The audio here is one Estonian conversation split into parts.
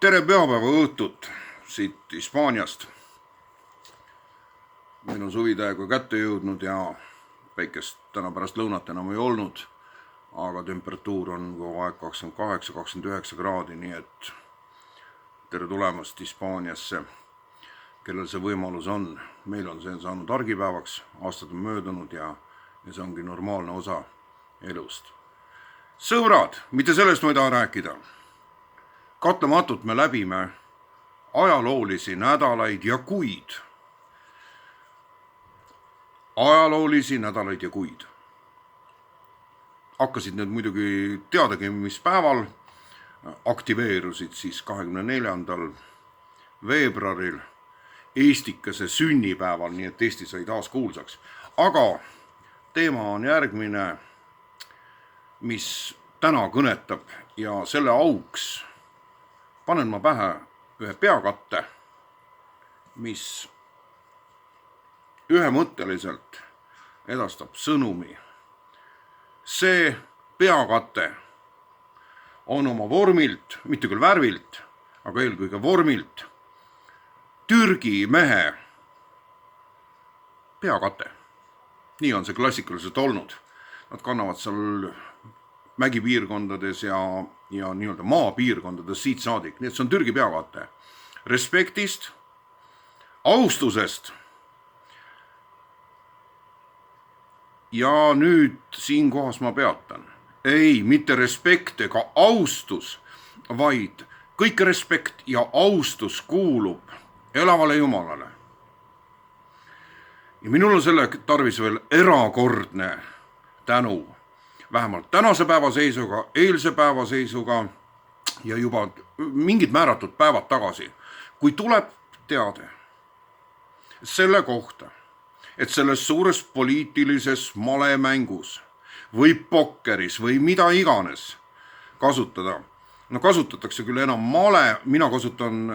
Tere pühapäeva õhtut siit Hispaaniast. Meil on suvitäiega kätte jõudnud ja päikest täna pärast lõunat enam ei olnud, aga temperatuur on kogu aeg 28-29 kraadi, nii et tere tulemast Hispaaniasse, kellel see võimalus on. Meil on see saanud argipäevaks, aastad on möödunud ja see ongi normaalne osa elust. Sõbrad, mitte sellest ma ei taha rääkida. Katlematult me läbime ajaloolisi nädalaid ja kuid. Ajaloolisi nädalaid ja kuid. Hakkasid need muidugi teadagi, mis päeval. Aktiveerusid siis 24. veebruaril Eestikese sünnipäeval, nii et Eesti sai taas kuulsaks. Aga teema on järgmine, mis täna kõnetab ja selle auks panen ma pähe ühe peakatte, mis ühemõtteliselt edastab sõnumi. See peakate on oma vormilt, mitte küll värvilt, aga eelkõige vormilt, Türgi mehe peakate. Nii on see klassikaliselt olnud. Nad kannavad seal mägipiirkondades ja nii-öelda maapiirkondades siit saadik. Nii et see on Türgi peakate. Respektist, austusest. Ja nüüd siin kohas ma peatan. Ei, mitte respekt ega austus, vaid kõik respekt ja austus kuulub elavale Jumalale. Ja minul on selle tarvis veel erakordne tänu. Vähemalt tänase päeva seisuga, eilse päeva seisuga ja juba mingid määratud päevad tagasi, kui tuleb teade selle kohta, et selles suures poliitilises malemängus või pokkeris või mida iganes kasutada. No kasutatakse küll enam male, mina kasutan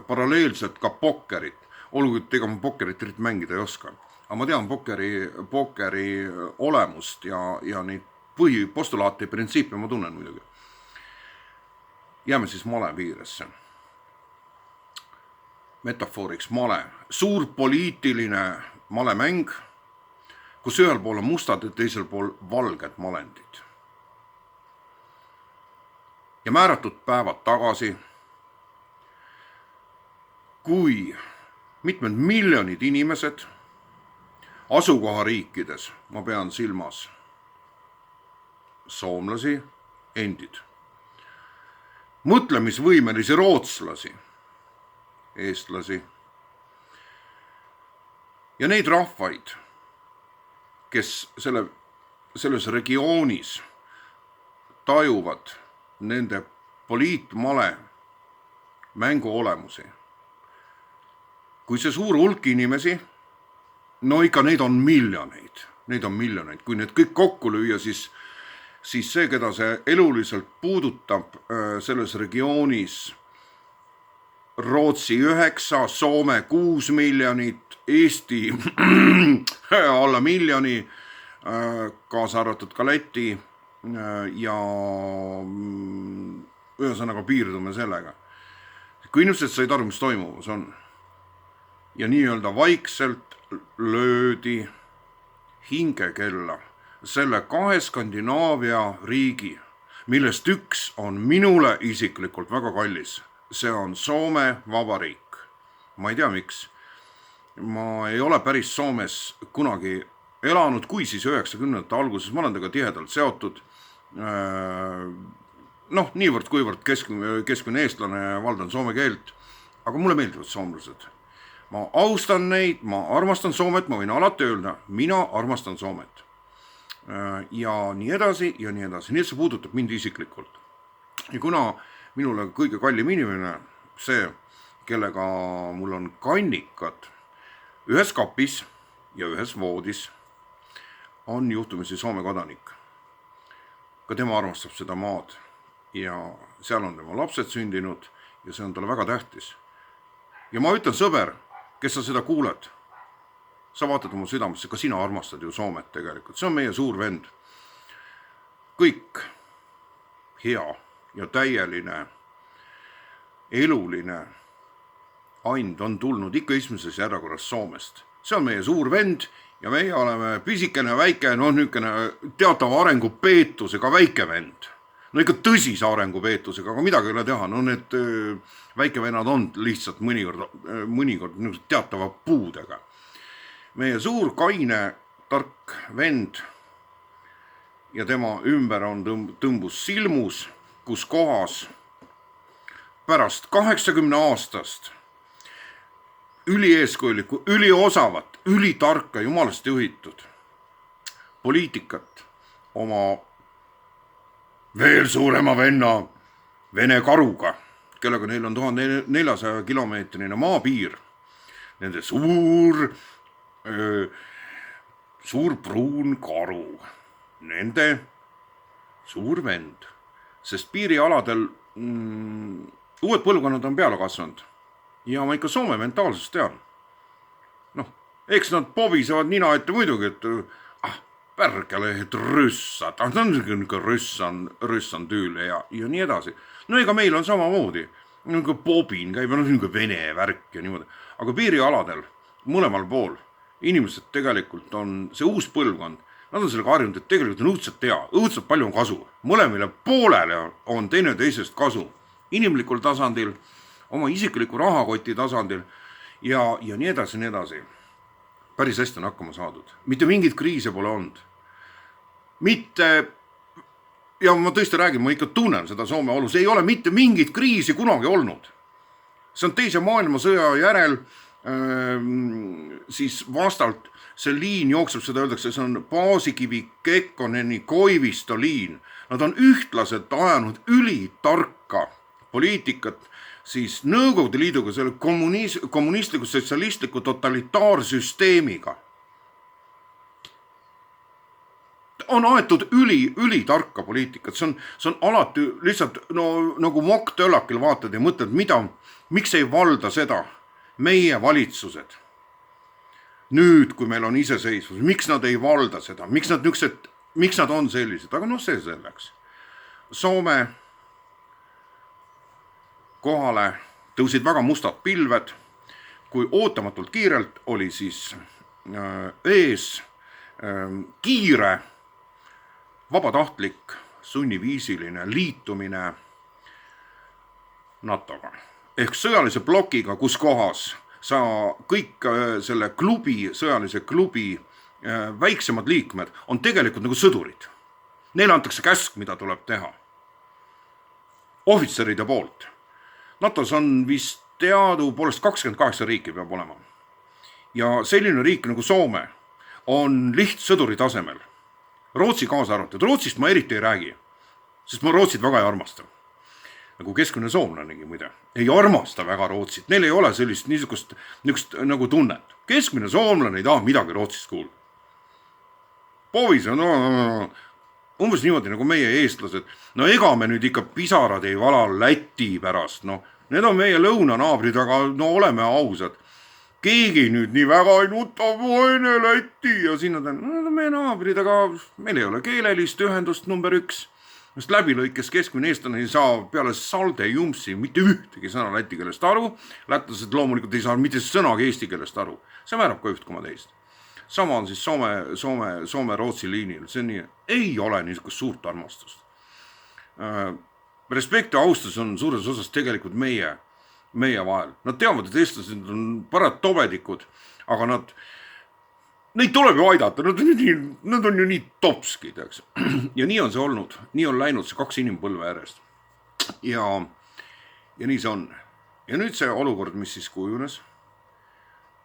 paralleelselt ka pokkerit. Olgu, et ega ma pokkerit mängida ei oska. Aga ma tean pokkeri olemust ja neid põhipostulaati printsiipe ma tunnen muidugi. Jääme siis male piiresse. Metafooriks male. Suur poliitiline malemäng, kus ühel pool on mustad ja teisel pool valged malendid. Ja määratud päevad tagasi, kui mitmed miljonid inimesed asukohariikides, ma pean silmas soomlasi, endid, mõtlemisvõimelisi rootslasi, eestlasi ja neid rahvaid, kes selles regioonis tajuvad nende poliitmale mängu olemusi. Kui see suur hulk inimesi, no ikka neid on miljoneid, kui need kõik kokku lüüa, siis see, keda see eluliselt puudutab selles regioonis, Rootsi 9, Soome 6 miljonit, Eesti alla miljoni, kaasa arvatud ka Läti ja ühesõnaga piirdume sellega. Kui inimesed said aru, mis toimumas on ja nii-öelda vaikselt löödi hingekella selle 2 Skandinaavia riigi, millest üks on minule isiklikult väga kallis. See on Soome Vabariik. Ma ei tea miks. Ma ei ole päris Soomes kunagi elanud, kui siis 90. alguses. Ma olen temaga tihedalt seotud. Niivõrd kuivõrd keskmine eestlane valdan soome keelt. Aga mulle meeldivad soomlased. Ma austan neid, ma armastan Soomet, ma võin alati öelda, mina armastan Soomet. Ja nii edasi ja nii edasi. Nii et see puudutab mind isiklikult. Ja kuna minule kõige kallim inimene, see, kellega mul on kannikad ühes kapis ja ühes voodis, on juhtumisi Soome kodanik. Ka tema armastab seda maad ja seal on tema lapsed sündinud ja see on talle väga tähtis. Ja ma ütlen, sõber, kes sa seda kuuled, sa vaatad oma südamesse, ka sina armastad ju Soomet tegelikult. See on meie suur vend. Kõik hea ja täieline eluline and on tulnud ikka esimesest järjekorras Soomest. See on meie suur vend ja meie oleme pisikene, väike, niisugune teatava arengupeetusega väike vend. No ikka tõsise arengupeetusega, aga midagi ei ole teha. No need väikevennad on lihtsalt mõnikord teatava puudega. Meie suur, kaine, tark vend ja tema ümber on tõmbus silmus, kus kohas pärast 80 aastast ülieeskujulikku, üliosavat, ülitarka, jumalast juhitud poliitikat oma veel suurema venna Vene karuga, kellega neil on 1400 kilomeetrine maapiir. Nende suur pruun karu, nende suur vend, sest piirialadel uued põlvkonnad on peale kasvanud ja ma ikka Soome mentaalsust tean. Eks nad pobisevad nina ette muidugi, et pärkelehed rüssad, ta on niisugune rüssan tüüle ja nii edasi. No ega meil on samamoodi, niisugune pobin käib, niisugune vene värk ja niimoodi. Aga piirialadel, mõlemal pool, inimesed tegelikult on, see uus põlvkond, nad on sellega harjunud, et tegelikult on õudselt palju on kasu. Mõlemile poolele on teine teisest kasu. Inimlikul tasandil, oma isikliku rahakoti tasandil ja nii edasi, nii edasi. Päris hästi on hakkama saadud. Mitte mingit kriise pole olnud. Ja ma tõesti räägin, ma ikka tunnen seda Soome olus, ei ole mitte mingit kriisi kunagi olnud. See on teise maailmasõja järel, siis vastalt see liin jookseb, seda öeldakse, see on Paasikivi, Kekkoneni, Koivisto liin. Nad on ühtlaselt ajanud ülitarka poliitikat, siis Nõukogude Liiduga, selle kommunistliku, sotsialistliku totalitaarsüsteemiga. On aetud ülitarka poliitikat, see on alati lihtsalt nagu moktölakil vaatad ja mõtled, miks ei valda seda meie valitsused. Nüüd, kui meil on iseseisvus, miks nad ei valda seda, miks nad on sellised, aga see selleks. Soome kohale tõusid väga mustad pilved, kui ootamatult kiirelt oli siis ees kiire, vabatahtlik, sunniviisiline liitumine NATO-ga. Ehk sõjalise blokiga, kus kohas sa kõik selle sõjalise klubi väiksemad liikmed on tegelikult nagu sõdurid. Neile antakse käsk, mida tuleb teha. Ohvitseride poolt. NATO-s on vist teadupoolest 28 riiki peab olema. Ja selline riik nagu Soome on lihtsõduri tasemel. Rootsi kaasa arvatud. Rootsist ma eriti ei räägi, sest ma Rootsit väga ei armasta. Nagu keskmine soomlanegi muide. Ei armasta väga Rootsit. Neil ei ole sellist niisugust nagu tunnet. Keskmine soomlane ei taha midagi Rootsist kuulda. Povis on umbes niimoodi nagu meie eestlased. Ega me nüüd ikka pisarad ei vala Läti pärast. Need on meie lõunanaabrid, aga oleme ausad. Keegi nüüd nii väga ei nuta vaene Läti ja sinna need on meie naabrid, aga meil ei ole keelelist ühendust number 1. Just läbilõikes keskmine eestlane ei saa peale salde jumpsi mitte ühtegi sõna läti keelest aru. Lätlased loomulikult ei saa mitte sõnagi eesti keelest aru. See määrab ka üht koma teist. Sama on siis Soome-Rootsi liinil. See nii, ei ole niisugust suurt armastust. Respekt ja austus on suures osas tegelikult meie vahel. Nad teavad, et eestlased on parad tobedikud, aga neid tuleb ju aidata. Nad on ju nii topskid. Ja nii on see olnud. Nii on läinud see 2 inimpõlve järjest. Ja nii see on. Ja nüüd see olukord, mis siis kujunes,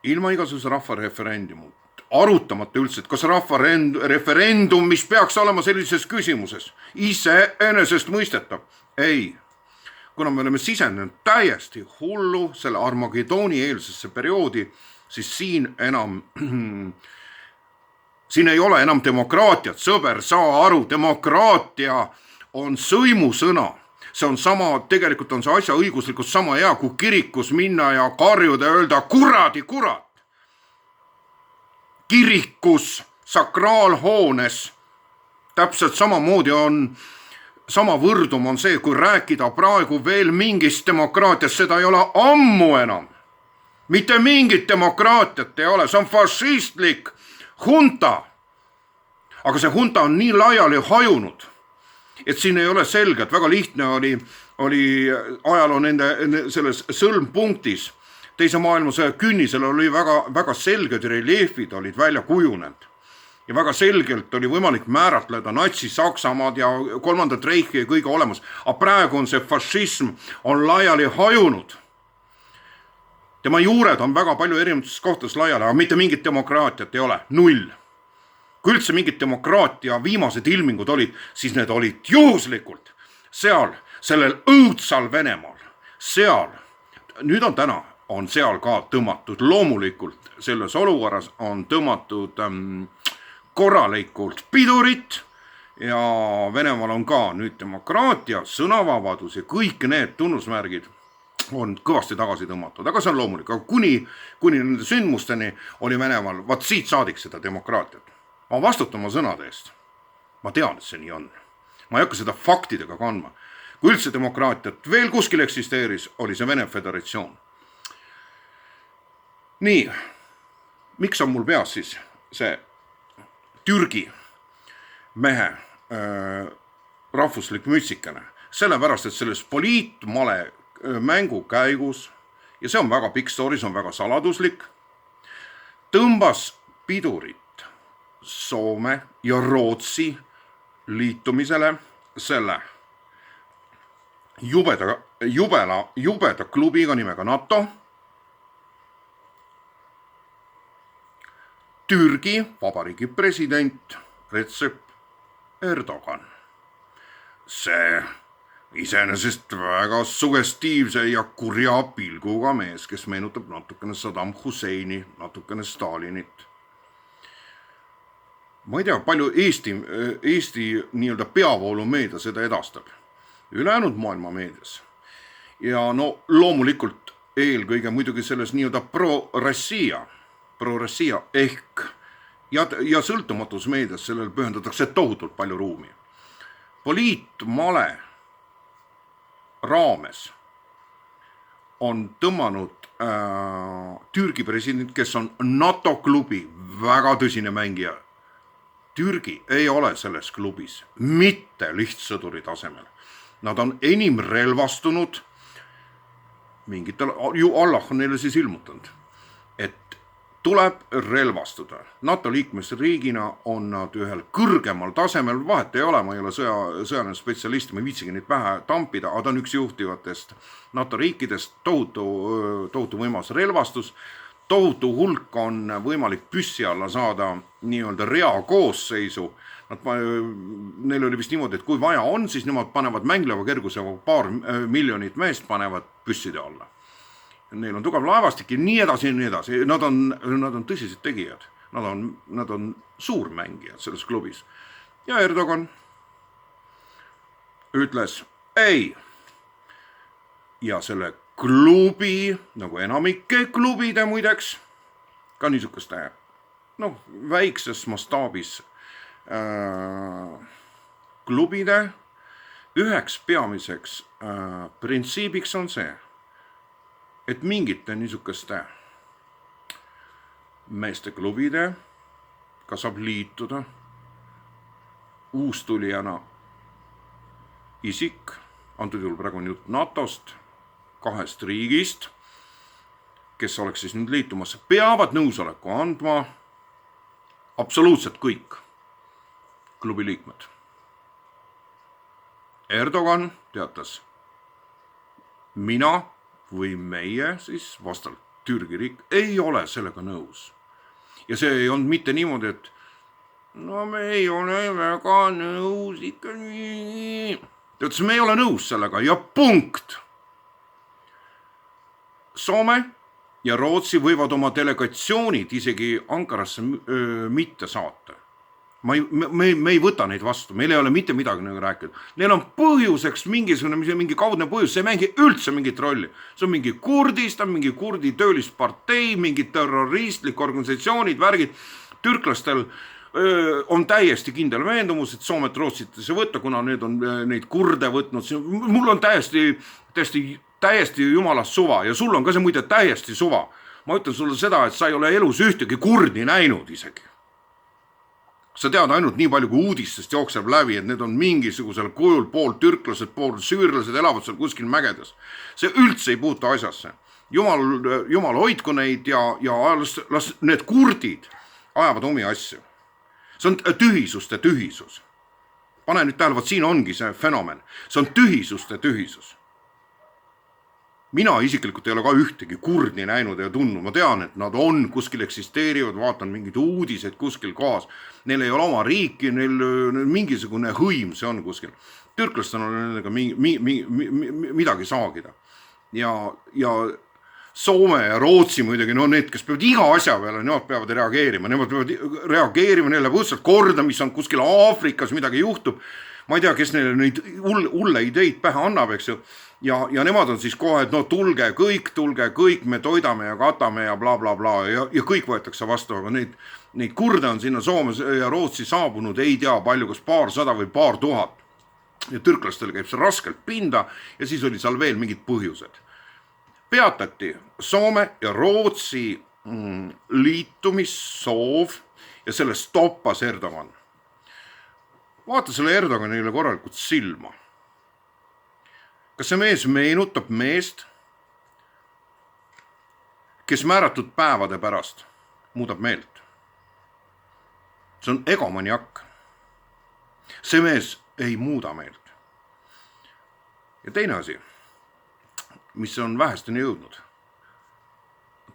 ilma igasuguse rahvareferendumit, arutamata üldse, et kas rahvareferendum, mis peaks olema sellises küsimuses, iseenesest mõistetav. Ei, kuna me oleme sisenenud täiesti hullu selle Armageddoni eelsesse perioodi, siis siin ei ole enam demokraatiat, sõber, saa aru, demokraatia on sõimusõna. See on sama, tegelikult on see asja õiguslikult sama hea, kui kirikus minna ja karjuda ja öelda kuradi kurat. Kirikus, sakraalhoones, täpselt samamoodi on sama võrdum on see, kui rääkida praegu veel mingist demokraatiast, seda ei ole ammu enam. Mitte mingit demokraatiat ei ole, see on fašistlik hunta. Aga see hunta on nii laiali hajunud, et siin ei ole selgelt, väga lihtne oli ajaloo nende selles sõlmpunktis. Teise maailmasõja künnisel oli väga selged reljeefid olid välja kujunenud. Ja väga selgelt oli võimalik määratleda Natsi-Saksamaad ja kolmandat reichi ja kõige olemas. Aga praegu on see fašism on laiali hajunud. Tema juured on väga palju erinevates kohtades laiali, aga mitte mingit demokraatiat ei ole. Null. Kui üldse mingit demokraatia viimased ilmingud olid, siis need olid juhuslikult seal, sellel õudsal Venemaal. Seal, nüüd on täna, on seal ka tõmmatud. Loomulikult selles olukorras on tõmmatud korralikult pidurit ja Venemaal on ka nüüd demokraatia, sõnavabadus ja kõik need tunnusmärgid on kõvasti tagasi tõmmatud, aga see on loomulik. Aga kuni nende sündmusteni oli Venemaal, vaat siit saadik seda demokraatiat. Ma vastutan oma sõnade eest. Ma tean, et see nii on. Ma ei hakka seda faktidega kandma. Kui üldse demokraatiat veel kuskil eksisteeris, oli see Vene Föderatsioon. Nii, miks on mul peas siis see Türgi mehe rahvuslik mütsikene? Sellepärast, et selles poliitmale mängu käigus, ja see on väga pikk story, see on väga saladuslik, tõmbas pidurit Soome ja Rootsi liitumisele selle jubeda klubiga nimega NATO. Türgi vabariigi president Recep Erdogan. See iseenesest väga sugestiivse ja kurja pilguga mees, kes meenutab natukene Saddam Husseini, natukene Stalinit. Ma ei tea, palju Eesti nii-öelda peavoolumeedia seda edastab. Ülejäänud maailma meedias. Ja no loomulikult eelkõige muidugi selles nii-öelda pro-Russia ehk ja sõltumatus meedias sellel pühendatakse tohutult palju ruumi. Poliitmale raames on tõmmanud Türgi president, kes on NATO klubi väga tõsine mängija. Türgi ei ole selles klubis mitte lihtsõduri tasemel. Nad on enim relvastunud mingitel, ju Allah on neile siis ilmutanud, et tuleb relvastuda. NATO liikmesriigina on nad ühel kõrgemal tasemel, vahet ei ole, ma ei ole sõjaline spetsialist, ma ei viitsigi neid pähe tampida, aga ta on üks juhtivatest NATO riikidest, tohutu võimas relvastus, tohutu hulk on võimalik püssi alla saada nii-öelda rea koosseisu. Neil oli vist niimoodi, et kui vaja on, siis nemad panevad mängleva kergusega paar miljonit meest panevad püsside alla. Neil on tugev laevastik ja nii edasi ja nii edasi. Nad on tõsised tegijad. Nad on suurmängijad selles klubis. Ja Erdogan ütles ei. Ja selle klubi, nagu enamike klubide muideks, ka niisuguste väikses mastaabis klubide üheks peamiseks printsiibiks on see, et mingite niisuguste meeste klubidega saab liituda uustulijana isik, antud juhul praegu on jutt NATOst, 2 riigist, kes oleks siis nüüd liitumas, peavad nõusoleku andma absoluutselt kõik klubi liikmed. Erdogan teatas, mina või meie siis vastavalt Türgi riik ei ole sellega nõus. Ja see ei olnud mitte niimoodi, et no me ei ole väga nõus ikka nii. Teatas, me ei ole nõus sellega ja punkt. Soome ja Rootsi võivad oma delegatsioonid isegi Ankarasse mitte saata. Me ei võta neid vastu, meil ei ole mitte midagi nagu rääkida. Neil on põhjuseks mingi kaudne põhjus, see ei mängi üldse mingit rolli. See on mingi Kurdistan, mingi kurdi töölispartei, mingi terroristlik organisatsioonid, värgid. Türklastel on täiesti kindel veendumus, et Soomet Rootsit ei võtta, kuna need on neid kurde võtnud. Mul on täiesti jumalast suva ja sul on ka see muide täiesti suva. Ma ütlen sulle seda, et sa ei ole elus ühtegi kurdi näinud isegi. Sa tead ainult nii palju, kui uudistest jookseb läbi, et need on mingisugusel kujul pool türklased, pool süürlased elavad seal kuskil mägedes. See üldse ei puutu asjasse. Jumal hoidku neid ja las need kurdid ajavad omi asju. See on tühisuste tühisus. Pane nüüd tähele, siin ongi see fenomen. See on tühisuste tühisus. Mina isiklikult ei ole ka ühtegi kurdi näinud ja tundnud. Ma tean, et nad on kuskil eksisteerivad, vaatan mingid uudised kuskil kohas. Neil ei ole oma riiki, neil mingisugune hõim see on kuskil. Türklastel on nendega midagi saagida. Ja Soome ja Rootsi muidugi, need, kes peavad iga asja peale, nemad peavad reageerima. Nemad peavad reageerima, neil läheb õudselt korda, mis on kuskil Aafrikas, midagi juhtub. Ma ei tea, kes neile neid hulle ideid pähe annab, eks ju. Ja nemad on siis kohe, et tulge kõik, me toidame ja katame ja bla bla bla ja kõik võetakse vastu, aga neid kurde on sinna Soome ja Rootsi saabunud, ei tea palju, kas 200 või 1000. Ja türklastel käib see raskelt pinda ja siis oli seal veel mingid põhjused. Peatati Soome ja Rootsi liitumissoov ja selle stoppas Erdogan. Vaata selle Erdoganile korralikult silma. Kas see mees meenutab meest, kes määratud päevade pärast muudab meelt? See on egomaniak. See mees ei muuda meelt. Ja teine asi, mis on vähesteni jõudnud.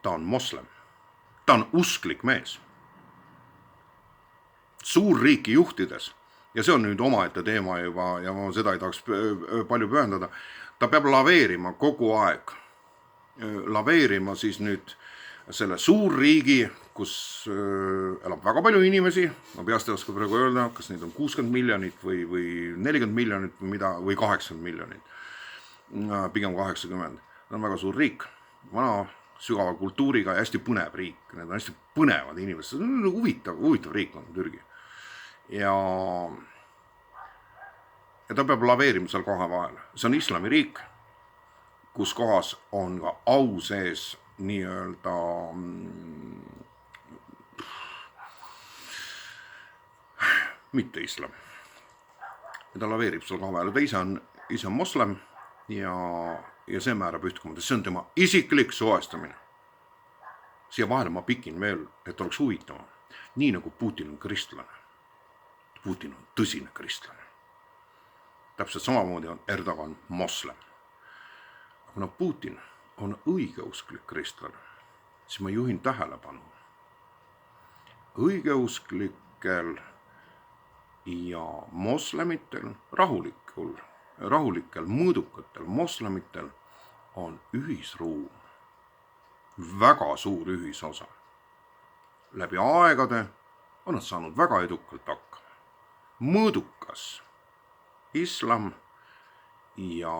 Ta on moslem. Ta on usklik mees. Suurriiki juhtides, ja see on nüüd omaette teema juba, ja ma seda ei tahaks palju pühendada, ta peab laveerima kogu aeg. Laveerima siis nüüd selle suurriigi, kus elab väga palju inimesi, ma peast ei oska praegu öelda, kas neid on 60 miljonit või 40 miljonit või 80 miljonit. Pigem 80. See on väga suur riik, vana sügava kultuuriga ja hästi põnev riik. Need on hästi põnevad inimesed. See on huvitav riik on Türgi. Ja ta peab laveerima seal kohe vahel. See on islamiriik, kus kohas on ka au sees nii-öelda mitte islam. Ja ta laveerib seal kohe vahel. Ta ise on moslem ja see määrab ühtkommad. See on tema isiklik suhestamine. Siia vahele ma pikin veel, et oleks huvitav. Nii nagu Putin on kristlane. Putin on tõsine kristlane. Täpselt samamoodi on Erdogan moslem. Kuna Putin on õigeusklik kristlane, siis ma juhin tähelepanu. Õigeusklikel ja moslemitel, rahulikel, mõõdukatel moslemitel on ühisruum. Väga suur ühisosa. Läbi aegade on nad saanud väga edukalt hakkama. Mõõdukas islam ja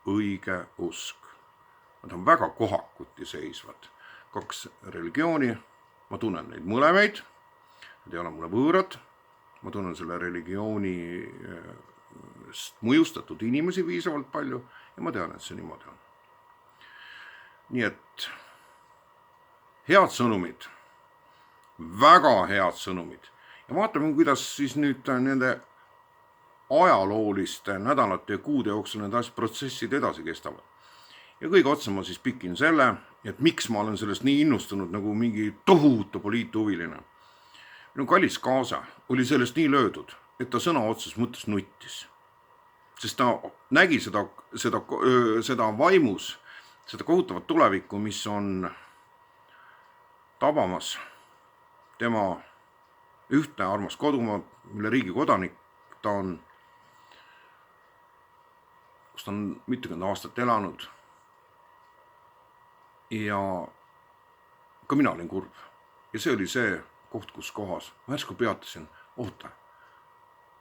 õige usk. Nad on väga kohakuti seisvad. 2 religiooni, ma tunnen neid mõlemeid, need ei ole mulle võõrad, ma tunnen selle religiooni mõjustatud inimesi piisavalt palju ja ma tean, et see niimoodi on. Nii et head sõnumid, väga head sõnumid. Ja vaatame, kuidas siis nüüd nende ajalooliste nädalate ja kuude jooksul need protsessid edasi kestavad. Ja kõige otsa ma siis pikin selle, et miks ma olen sellest nii innustunud nagu mingi tohutu poliithuviline. Minu kallis kaasa oli sellest nii löödud, et ta sõna otses mõttes nuttis. Sest ta nägi seda vaimus, seda kohutavat tulevikku, mis on tabamas tema ühtne armas kodumaa, mille riigi kodanik ta on, kus ta on mitukümmend aastat elanud. Ja ka mina olin kurb. Ja see oli see koht, kus kohas ma järsku peatasin, oota,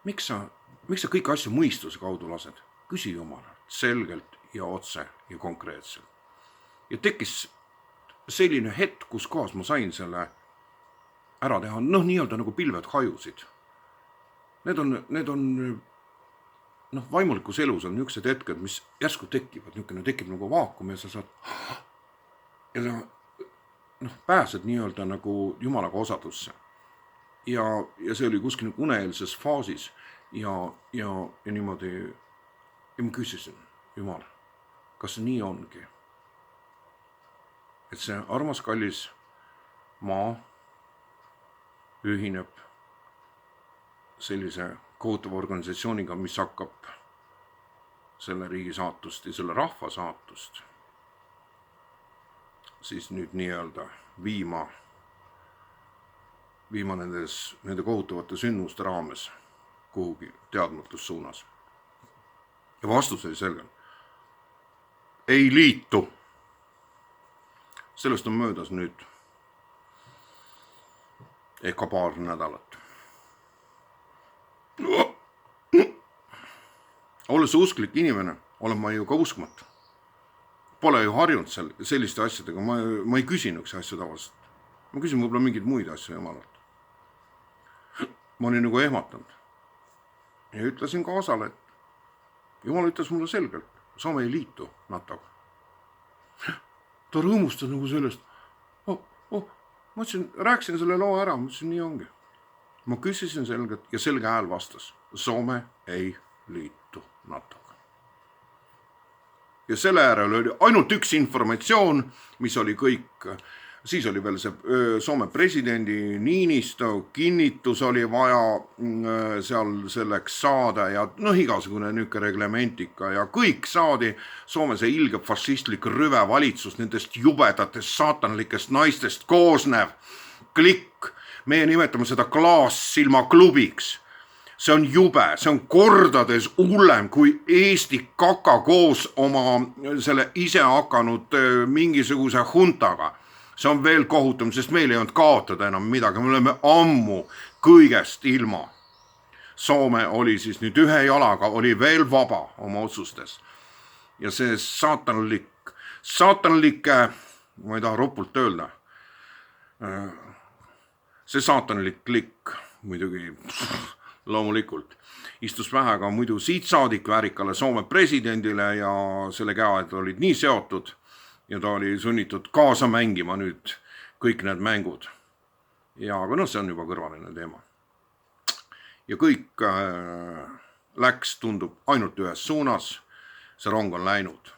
miks sa kõik asju mõistuse kaudu lased? Küsi Jumala selgelt ja otse ja konkreetselt. Ja tekkis selline hetk, kus kohas ma sain selle ära teha, nii-öelda nagu pilved hajusid. Need on vaimulikus elus on niisugused hetked, mis järsku tekivad, tekib nagu vaakum ja sa saad ja sa pääsed nii-öelda nagu Jumalaga osadusse. Ja see oli kuskil uneelses faasis ja niimoodi ja ma küsisin, Jumal, kas see nii ongi? Et see armas kallis maa ühineb sellise kohutava organisatsiooniga, mis hakkab selle riigi saatust ja selle rahva saatust siis nüüd nii-öelda viima nende kohutavate sündmuste raames kuhugi teadmatussuunas. Ja vastus oli selge. Ei liitu. Sellest on möödas nüüd eka paar nädalat. Olles usklik inimene, olen ma ju ka uskmatu. Pole ju harjunud selliste asjadega, ma ei küsi niisuguse asju tavaliselt. Ma küsin võib-olla mingeid muid asju Jumalalt. Ma olin nagu ehmatanud. Ja ütlesin kaasale, et Jumal ütles mulle selgelt, saame ei liitu NATO-ga. Ta rõõmustas nagu sellest. Ma ütlesin, rääkisin selle loo ära, ma ütlesin, nii ongi. Ma küsisin selgelt ja selge hääl vastas, Soome ei liitu NATO-ga. Ja selle äärel oli ainult üks informatsioon, mis oli kõik. Siis oli veel see Soome presidendi Niinistö kinnitus oli vaja seal selleks saada ja igasugune niisugune reglementika ja kõik saadi Soome see ilge fašistlik rüve valitsus nendest jubedatest saatanlikest naistest koosnev klikk. Meie nimetame seda klaassilma klubiks. See on jube, see on kordades hullem kui Eesti kaka koos oma selle ise hakanud mingisuguse huntaga. See on veel kohutum, sest meil ei olnud kaotada enam midagi, me oleme ammu kõigest ilma. Soome oli siis nüüd ühe jalaga, oli veel vaba oma otsustes. Ja see saatanlike, ma ei taha ropult öelda, see saatanlik klikk muidugi loomulikult istus vähega muidu siit saadik väärikale Soome presidendile ja selle käed olid nii seotud ja ta oli sunnitud kaasa mängima nüüd kõik need mängud. Ja aga see on juba kõrvaline teema. Ja kõik läks, tundub, ainult ühes suunas. See rong on läinud.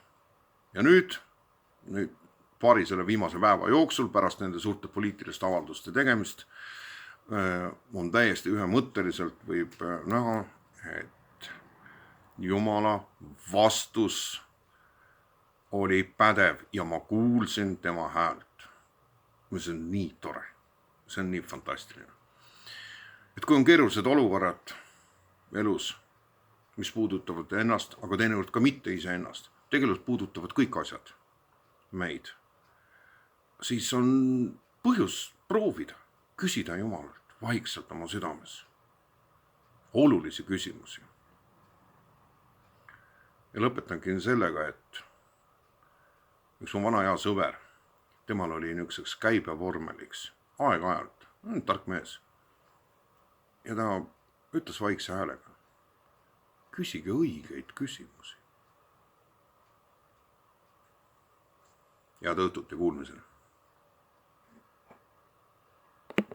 Ja nüüd paari selle viimase päeva jooksul pärast nende suurte poliitiliste avalduste tegemist on täiesti ühemõtteliselt võib näha, et Jumala vastus oli pädev ja ma kuulsin tema häält. See on nii tore, see on nii fantastiline. Et kui on keerulised olukorrad elus, mis puudutavad ennast, aga teinekord ka mitte iseennast, tegelikult puudutavad kõik asjad meid, siis on põhjus proovida, küsida Jumalalt vaikselt oma südames olulisi küsimusi. Ja lõpetangi sellega, et üks mu vana hea sõber, temal oli niisuguseks käibevormeliks, aeg-ajalt, tark mees. Ja ta ütles vaikse häälega, küsige õigeid küsimusi. Head õhtut ja kuulmisele.